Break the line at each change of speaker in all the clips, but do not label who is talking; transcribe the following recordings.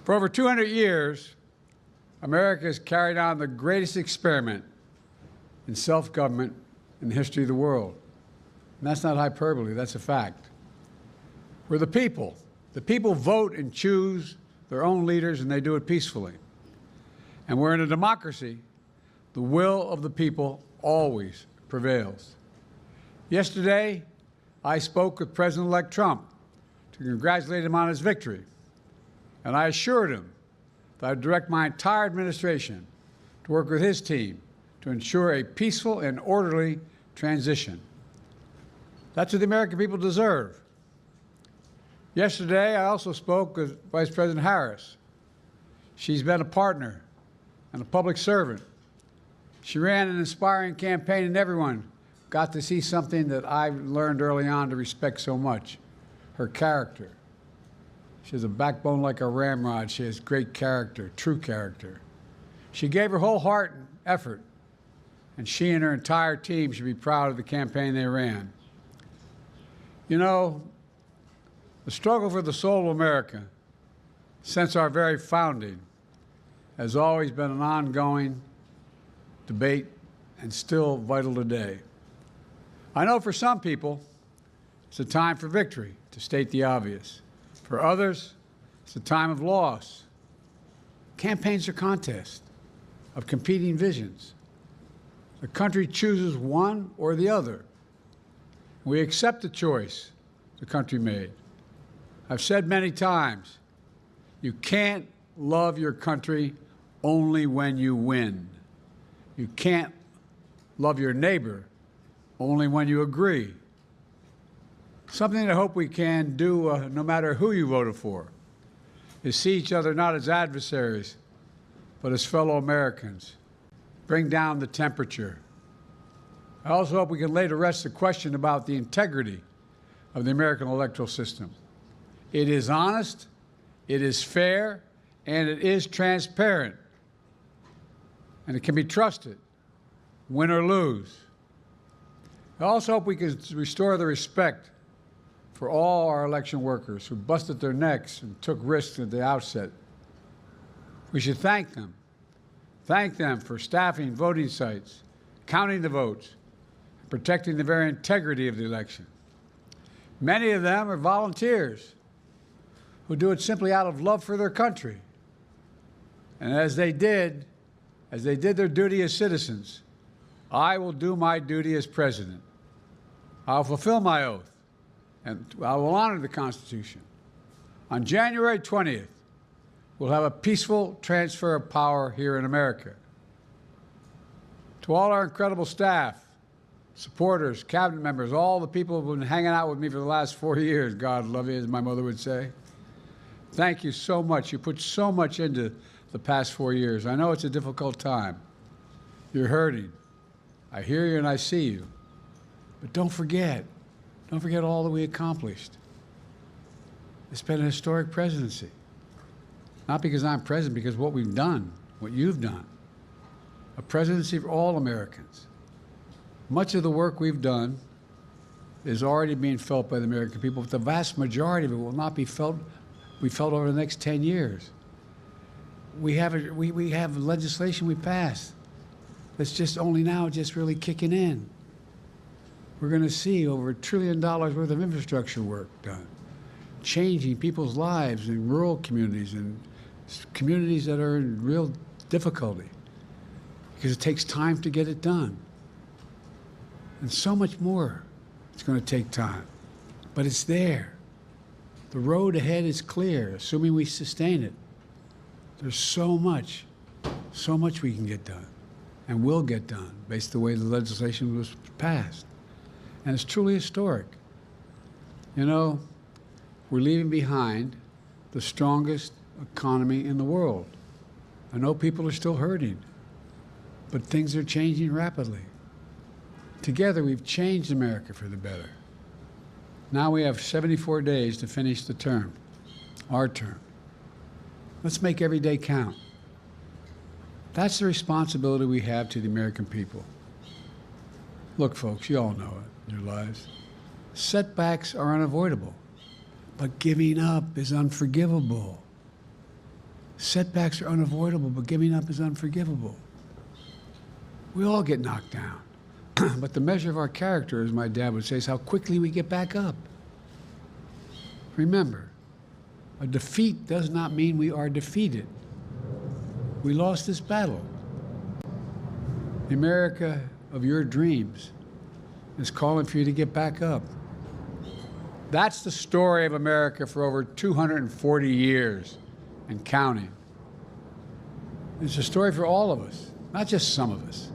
For over 200 years, America has carried on the greatest experiment in self-government in the history of the world. And that's not hyperbole, that's a fact. We're the people. The people vote and choose their own leaders, and they do it peacefully. And we're in a democracy. The will of the people always prevails. Yesterday, I spoke with President-elect Trump to congratulate him on his victory. And I assured him that I'd direct my entire administration to work with his team to ensure a peaceful and orderly transition. That's what the American people deserve. Yesterday, I also spoke with Vice President Harris. She's been a partner and a public servant. She ran an inspiring campaign, and everyone got to see something that I learned early on to respect so much, her character. She has a backbone like a ramrod. She has great character, true character. She gave her whole heart and effort, and she and her entire team should be proud of the campaign they ran. You know, the struggle for the soul of America, since our very founding, has always been an ongoing debate and still vital today. I know for some people, it's a time for victory, to state the obvious. For others, it's a time of loss. Campaigns are contests of competing visions. The country chooses one or the other. We accept the choice the country made. I've said many times, you can't love your country only when you win. You can't love your neighbor only when you agree. Something I hope we can do, no matter who you voted for, is see each other not as adversaries, but as fellow Americans. Bring down the temperature. I also hope we can lay to rest the question about the integrity of the American electoral system. It is honest, it is fair, and it is transparent. And it can be trusted, win or lose. I also hope we can restore the respect for all our election workers who busted their necks and took risks at the outset. We should thank them. Thank them for staffing voting sites, counting the votes, and protecting the very integrity of the election. Many of them are volunteers who do it simply out of love for their country. And as they did their duty as citizens, I will do my duty as president. I'll fulfill my oath, and I will honor the Constitution. On January 20th, we'll have a peaceful transfer of power here in America. To all our incredible staff, supporters, cabinet members, all the people who've been hanging out with me for the last 4 years, God love you, as my mother would say, thank you so much. You put so much into the past 4 years. I know it's a difficult time. You're hurting. I hear you and I see you. But don't forget all that we accomplished. It's been a historic presidency. Not because I'm president, because what we've done, what you've done. A presidency for all Americans. Much of the work we've done is already being felt by the American people, but the vast majority of it will not be felt over the next 10 years. We have legislation we passed that's just only now just really kicking in. We're going to see over $1 trillion worth of infrastructure work done, changing people's lives in rural communities and communities that are in real difficulty, because it takes time to get it done. And so much more it's going to take time, but it's there. The road ahead is clear, assuming we sustain it. There's so much we can get done and will get done based on the way the legislation was passed. And it's truly historic. You know, we're leaving behind the strongest economy in the world. I know people are still hurting, but things are changing rapidly. Together, we've changed America for the better. Now we have 74 days to finish the term, our term. Let's make every day count. That's the responsibility we have to the American people. Look, folks, you all know it in your lives. Setbacks are unavoidable, but giving up is unforgivable. Setbacks are unavoidable, but giving up is unforgivable. We all get knocked down. But the measure of our character, as my dad would say, is how quickly we get back up. Remember, a defeat does not mean we are defeated. We lost this battle. The America of your dreams is calling for you to get back up. That's the story of America for over 240 years and counting. It's a story for all of us, not just some of us.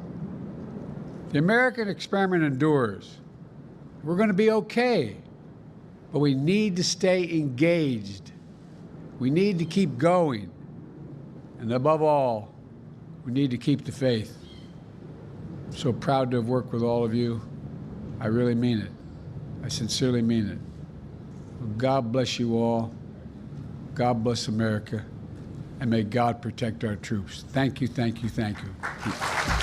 The American experiment endures. We're going to be okay, but we need to stay engaged. We need to keep going. And above all, we need to keep the faith. I'm so proud to have worked with all of you. I really mean it. I sincerely mean it. God bless you all. God bless America. And may God protect our troops. Thank you, thank you, thank you.